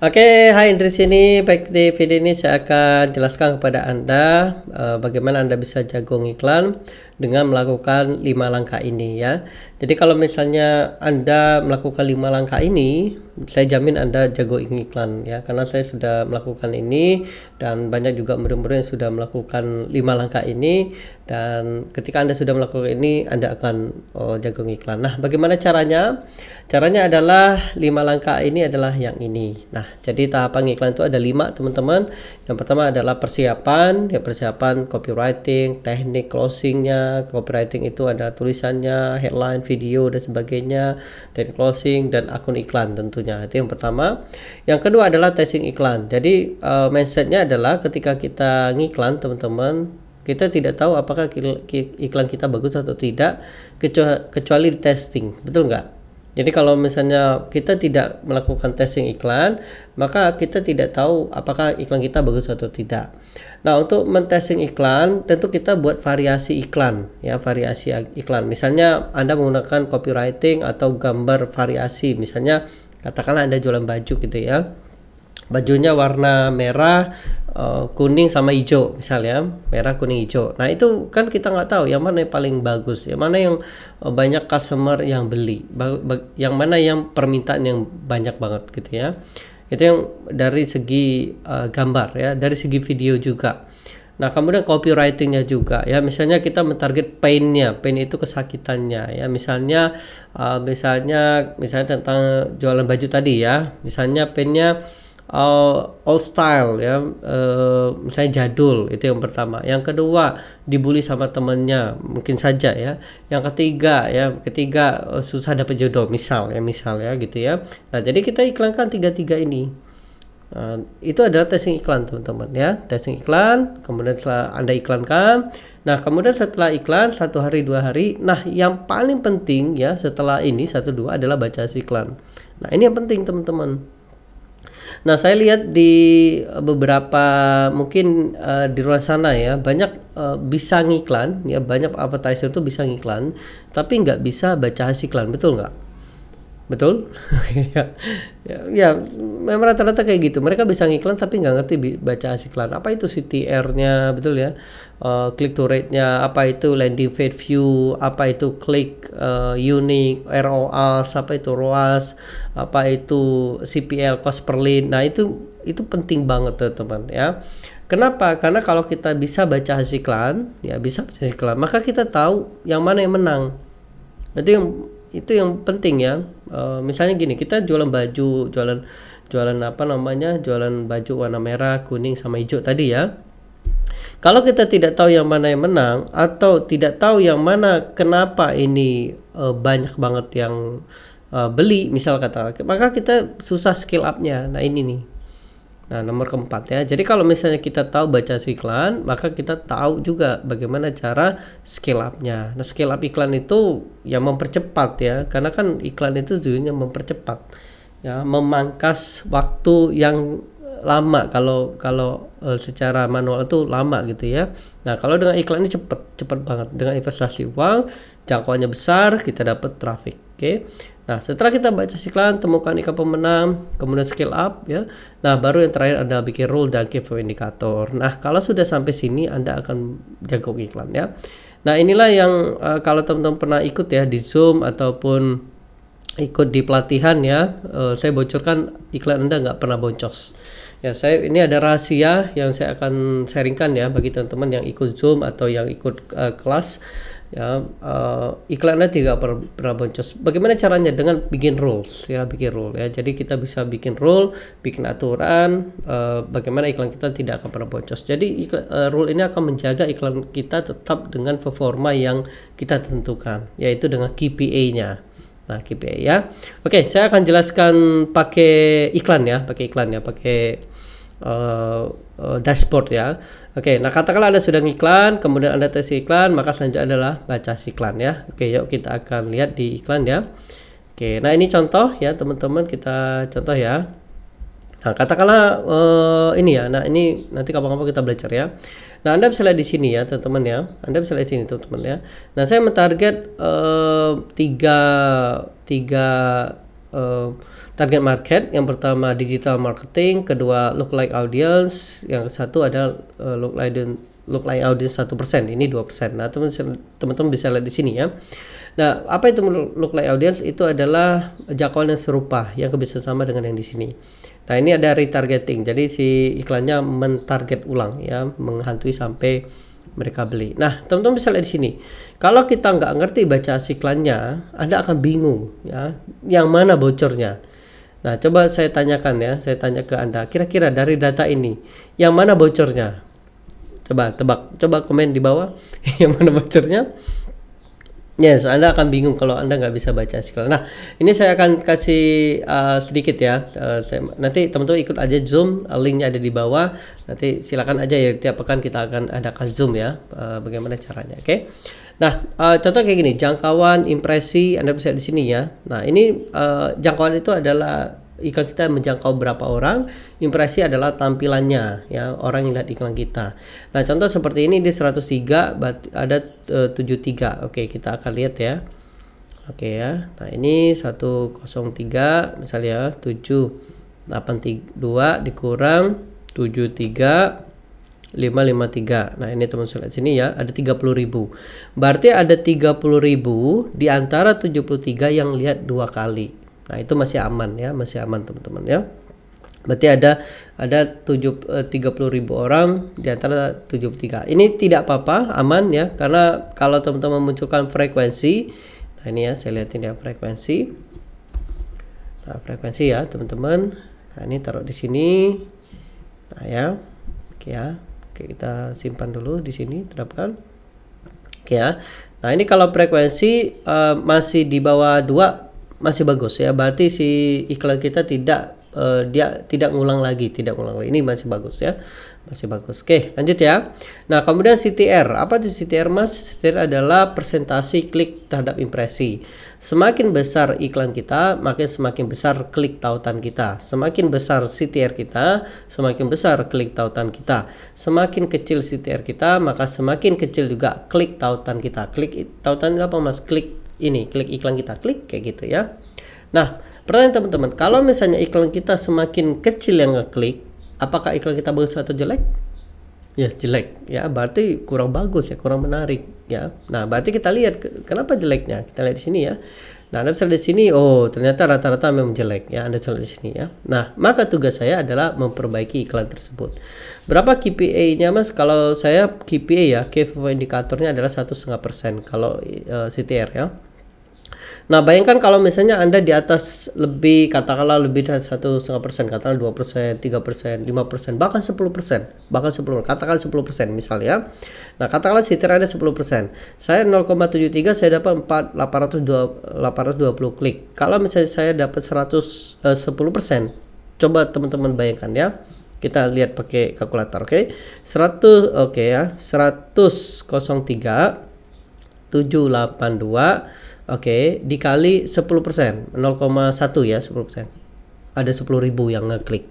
Oke, hai Indri sini. Baik, di video ini saya akan jelaskan kepada Anda bagaimana Anda bisa jago iklan dengan melakukan 5 langkah ini ya. Jadi kalau misalnya Anda melakukan 5 langkah ini, saya jamin Anda jago iklan ya, karena saya sudah melakukan ini dan banyak juga murid-murid yang sudah melakukan 5 langkah ini, dan ketika Anda sudah melakukan ini Anda akan jago iklan. Nah, bagaimana caranya? Caranya adalah 5 langkah ini adalah yang ini. Nah, jadi tahapan iklan itu ada 5 teman-teman. Yang pertama adalah persiapan, ya persiapan copywriting, teknik closingnya. Copywriting itu ada tulisannya, headline, video dan sebagainya, teknik closing dan akun iklan tentunya. Itu yang pertama. Yang kedua adalah testing iklan. Jadi mindsetnya adalah ketika kita ngiklan teman-teman, kita tidak tahu apakah iklan kita bagus atau tidak kecuali di testing, betul nggak? Jadi kalau misalnya kita tidak melakukan testing iklan, maka kita tidak tahu apakah iklan kita bagus atau tidak. Nah, untuk mentesting iklan, tentu kita buat variasi iklan, ya, variasi iklan. Misalnya Anda menggunakan copywriting atau gambar variasi, misalnya katakanlah Anda jualan baju gitu ya. Bajunya warna merah, kuning sama hijau misalnya, merah kuning hijau. Nah, itu kan kita nggak tahu yang mana yang paling bagus, yang mana yang banyak customer yang beli, yang mana yang permintaan yang banyak banget gitu ya. Itu yang dari segi gambar ya, dari segi video juga. Nah, kemudian copywritingnya juga ya, misalnya kita mentarget pain-nya, pain itu kesakitannya ya, misalnya tentang jualan baju tadi ya, misalnya painnya old style ya, misalnya jadul, itu yang pertama. Yang kedua, dibully sama temennya mungkin saja ya. Yang ketiga susah dapat jodoh misal ya gitu ya. Nah, jadi kita iklankan tiga ini. Itu adalah testing iklan teman-teman ya, testing iklan. Kemudian setelah Anda iklankan, nah kemudian setelah iklan 1 hari 2 hari, nah yang paling penting ya setelah ini 1-2 adalah baca iklan. Nah, ini yang penting teman-teman. Nah, saya lihat di beberapa mungkin di luar sana ya, banyak bisa ngiklan ya, banyak advertiser itu bisa ngiklan tapi nggak bisa baca hasil iklan, betul nggak? Betul? ya, memang rata-rata kayak gitu. Mereka bisa ngiklan tapi nggak ngerti baca hasil iklan. Apa itu CTR-nya, betul ya? Click to rate-nya, apa itu landing page view, apa itu click unique, ROAS, apa itu ROAS, apa itu CPL, cost per lead. Nah, itu penting banget teman-teman ya. Kenapa? Karena kalau kita bisa baca hasil iklan, ya bisa baca hasil iklan, maka kita tahu yang mana yang menang. Itu yang penting ya. Misalnya gini, kita jualan baju, jualan apa namanya, jualan baju warna merah, kuning sama hijau tadi ya. Kalau kita tidak tahu yang mana yang menang, atau tidak tahu yang mana kenapa ini banyak banget yang beli misal kata, maka kita susah scale up-nya. Nah, ini nih. Nah, nomor keempat ya. Jadi kalau misalnya kita tahu baca iklan, maka kita tahu juga bagaimana cara scale up-nya. Nah, scale up iklan itu yang mempercepat ya, karena kan iklan itu tujuannya mempercepat ya, memangkas waktu yang lama. Kalau secara manual itu lama gitu ya. Nah, kalau dengan iklan ini cepat banget, dengan investasi uang, jangkauannya besar, kita dapat traffic. Oke. Nah, setelah kita baca iklan, temukan iklan pemenang, kemudian scale up ya. Nah, baru yang terakhir adalah bikin rule dan key indikator. Nah, kalau sudah sampai sini Anda akan jago iklan ya. Nah, inilah yang kalau teman-teman pernah ikut ya di Zoom ataupun ikut di pelatihan ya, saya bocorkan iklan Anda nggak pernah boncos. Ya, ini ada rahasia yang saya akan sharingkan ya bagi teman-teman yang ikut Zoom atau yang ikut kelas ya. Iklan Anda tidak pernah boncos. Bagaimana caranya? Dengan bikin rules ya, jadi kita bisa bikin rule, bikin aturan bagaimana iklan kita tidak akan pernah boncos. Jadi rule ini akan menjaga iklan kita tetap dengan performa yang kita tentukan, yaitu dengan KPI-nya. Nah, KPI ya. Oke, saya akan jelaskan pakai iklan ya, pakai dashboard ya. Oke, nah katakanlah Anda sudah ngiklan, kemudian Anda tes iklan, maka selanjutnya adalah baca iklan ya. Oke, yuk kita akan lihat di iklan ya. Oke, nah ini contoh ya teman-teman, kita contoh ya. Nah, katakanlah ini ya. Nah, ini nanti kapan-kapan kita belajar ya. Nah, Anda bisa lihat di sini ya teman-teman ya. Anda bisa lihat sini teman-teman ya. Nah, saya mentarget tiga target market. Yang pertama digital marketing, kedua lookalike audience, yang satu ada lookalike audience 1%, ini 2%. Nah, teman-teman bisa lihat di sini ya. Nah, apa itu lookalike audience? Itu adalah jangkauan yang serupa yang bisa sama dengan yang di sini. Nah, ini ada retargeting. Jadi si iklannya mentarget ulang ya, menghantui sampai mereka beli. Nah, teman-teman bisa lihat di sini. Kalau kita nggak ngerti baca iklannya, Anda akan bingung ya, yang mana bocornya. Nah, coba saya tanyakan ya, saya tanya ke Anda, kira-kira dari data ini, yang mana bocornya? Coba tebak, coba komen di bawah, yang mana bocornya? Yes, Anda akan bingung kalau Anda nggak bisa baca iklan. Nah, ini saya akan kasih sedikit ya. Nanti teman-teman ikut aja Zoom, linknya ada di bawah. Nanti silakan aja ya, tiap pekan kita akan adakan Zoom ya. Bagaimana caranya, oke? Nah, contoh kayak gini, jangkauan impresi Anda bisa di sini ya. Nah, ini jangkauan itu adalah iklan kita menjangkau berapa orang, impresi adalah tampilannya ya, orang yang lihat iklan kita. Nah, contoh seperti ini di 103 ada 73. Oke, kita akan lihat ya. Oke ya. Nah, ini 103 misalnya 782 dikurang 73 553. Nah, ini teman lihat sini ya, ada 30.000. Berarti ada 30.000 di antara 73 yang lihat 2 kali. Nah, itu masih aman ya, masih aman teman-teman ya. Berarti ada 30.000 orang di antara 73. Ini tidak apa-apa, aman ya, karena kalau teman-teman memunculkan frekuensi, nah ini ya, saya lihatin ya frekuensi. Nah, frekuensi ya teman-teman. Nah, ini taruh di sini. Nah ya, oke ya, oke kita simpan dulu di sini, terapkan. Oke ya. Nah, ini kalau frekuensi masih di bawah 2 masih bagus ya, berarti si iklan kita tidak dia tidak ngulang lagi, ini masih bagus ya, masih bagus. Oke, lanjut ya. Nah, kemudian CTR, apa itu CTR mas? CTR adalah persentase klik terhadap impresi. Semakin besar iklan kita, maka semakin besar klik tautan kita. Semakin besar CTR kita, semakin besar klik tautan kita. Semakin kecil CTR kita, maka semakin kecil juga klik tautan kita. Klik tautan apa mas? Klik ini, klik iklan kita, klik kayak gitu ya. Nah, pertanyaan teman-teman, kalau misalnya iklan kita semakin kecil yang ngeklik, apakah iklan kita bagus atau jelek? Ya jelek ya, berarti kurang bagus ya, kurang menarik ya. Nah, berarti kita lihat kenapa jeleknya, kita lihat di sini ya. Nah, Anda bisa lihat di sini, oh ternyata rata-rata memang jelek ya, Anda bisa lihat di sini ya. Nah, maka tugas saya adalah memperbaiki iklan tersebut. Berapa KPI-nya mas? Kalau saya KPI ya, Key Performance Indicator-nya adalah 1,5% kalau CTR ya. Nah, bayangkan kalau misalnya Anda di atas lebih, katakanlah lebih dari 1,5%, katakanlah 2%, 3%, 5%, bahkan 10%, katakan 10% misalnya. Nah, katakanlah CTR ada 10%. Saya 0,73, saya dapat 820 klik. Kalau misalnya saya dapat 10%, coba teman-teman bayangkan ya. Kita lihat pakai kalkulator, oke? 100, oke ya. 100,03 782 oke, dikali 10%, 0,1 ya, 10%. Ada 10.000 yang ngeklik.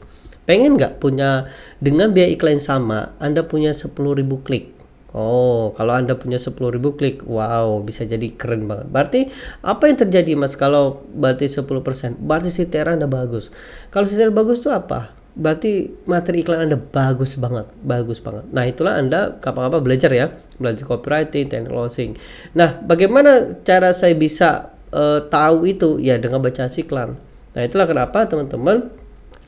Pengen nggak punya dengan biaya iklan sama, Anda punya 10.000 klik? Oh, kalau Anda punya 10.000 klik, wow, bisa jadi keren banget. Berarti apa yang terjadi mas kalau berarti 10%? Berarti CTR Anda bagus. Kalau CTR bagus itu apa? Berarti materi iklan Anda bagus banget. Nah, itulah Anda kapan-kapan belajar ya, belajar copywriting, technical closing. Nah, bagaimana cara saya bisa tahu itu? Ya dengan baca iklan. Nah, itulah kenapa teman-teman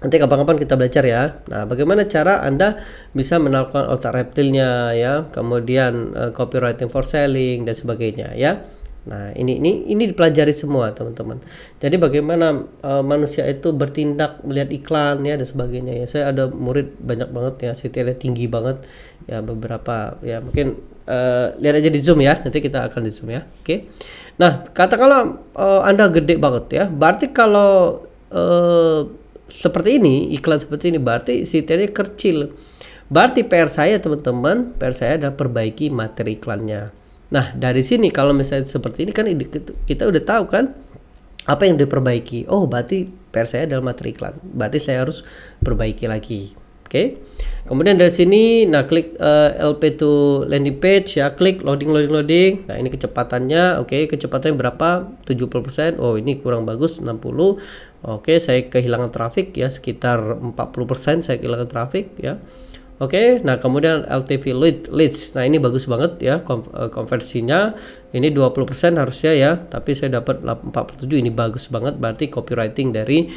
nanti kapan-kapan kita belajar ya. Nah, bagaimana cara Anda bisa melakukan otak reptilnya ya, kemudian copywriting for selling dan sebagainya ya. Nah, ini dipelajari semua teman-teman. Jadi bagaimana manusia itu bertindak melihat iklan ya dan sebagainya ya. Saya ada murid banyak banget ya, CTR tinggi banget ya, beberapa ya, mungkin lihat aja di Zoom ya. Nanti kita akan di Zoom ya. Oke. Nah, katakanlah Anda gede banget ya. Berarti kalau seperti ini, iklan seperti ini, berarti CTR-nya kecil. Berarti PR saya teman-teman, PR saya adalah perbaiki materi iklannya. Nah, dari sini kalau misalnya seperti ini kan kita udah tahu kan apa yang diperbaiki. Oh, berarti PR saya adalah materi iklan. Berarti saya harus perbaiki lagi. Oke. Kemudian dari sini, nah klik LP to landing page ya, klik loading. Nah ini kecepatannya, oke, kecepatannya berapa? 70%. Oh ini kurang bagus, 60. Oke, saya kehilangan traffic ya, sekitar 40% saya kehilangan traffic ya. Oke, nah kemudian LTV leads. Nah ini bagus banget ya konversinya. Ini 20% harusnya ya, tapi saya dapat 47. Ini bagus banget, berarti copywriting dari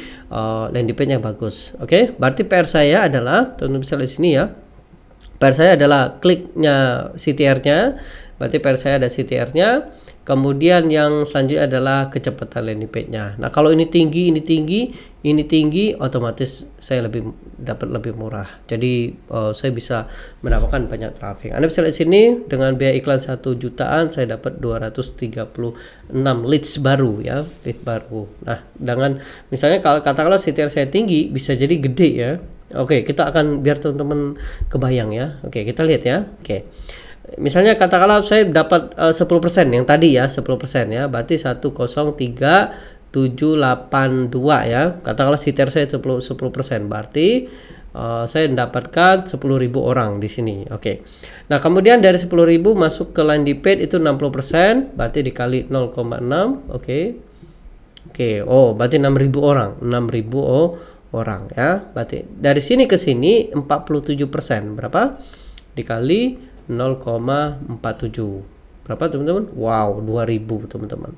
landing page-nya bagus. Oke, berarti PR saya adalah, teman-teman bisa lihat sini ya. PR saya adalah kliknya CTR-nya. Berarti PR saya ada CTR-nya. Kemudian yang selanjutnya adalah kecepatan landing page-nya. Nah, kalau ini tinggi, otomatis saya dapat lebih murah. Jadi saya bisa mendapatkan banyak traffic. Anda bisa lihat sini dengan biaya iklan 1 jutaan saya dapat 236 leads baru ya, lead baru. Nah, dengan misalnya katakanlah CTR saya tinggi, bisa jadi gede ya. Oke, kita akan biar teman-teman kebayang ya. Oke, kita lihat ya. Oke. Misalnya katakanlah saya dapat 10% yang tadi ya, 10% ya, berarti 103.782 ya. Katakanlah CTR saya 10%, berarti saya mendapatkan 10.000 orang di sini. Oke. Nah, kemudian dari 10.000 masuk ke landing page itu 60%, berarti dikali 0,6. Oke. Oke, oh berarti 6.000 orang, 6.000 orang ya. Berarti dari sini ke sini 47%. Berapa? Dikali 0,47 berapa teman-teman? Wow, 2000 teman-teman,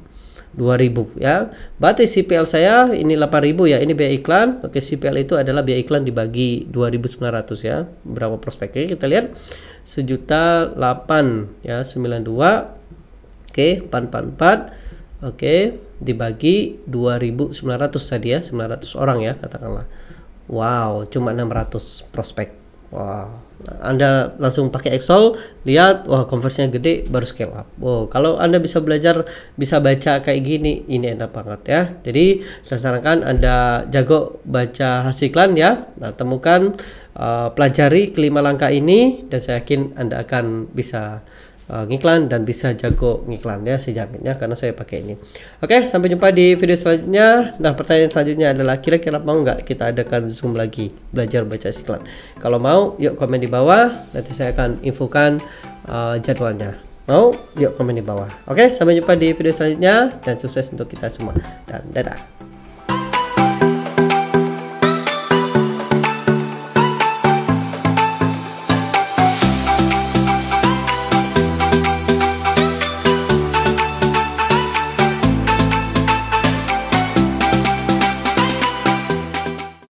2000 ya. Berarti CPL saya ini 8.000 ya, ini biaya iklan. Oke, CPL itu adalah biaya iklan dibagi 2.900 ya. Berapa prospeknya kita lihat, 1.800.000 ya, 92. Oke, 444. Oke, dibagi 2.900 tadi ya, 900 orang ya katakanlah. Wow, cuma 600 prospek. Wah, Anda langsung pakai Excel, lihat, wah konversinya gede, baru scale up. Wow, kalau Anda bisa belajar, bisa baca kayak gini, ini enak banget ya. Jadi saya sarankan Anda jago baca hasil iklan ya. Nah, temukan, pelajari kelima langkah ini, dan saya yakin Anda akan bisa ngiklan dan bisa jago ngiklan ya, saya jaminnya karena saya pakai ini. Oke, sampai jumpa di video selanjutnya. Nah, pertanyaan selanjutnya adalah kira-kira mau nggak kita adakan Zoom lagi belajar baca iklan? Kalau mau, yuk komen di bawah, nanti saya akan infokan jadwalnya. Mau? Yuk komen di bawah. Oke, sampai jumpa di video selanjutnya dan sukses untuk kita semua, dan dadah.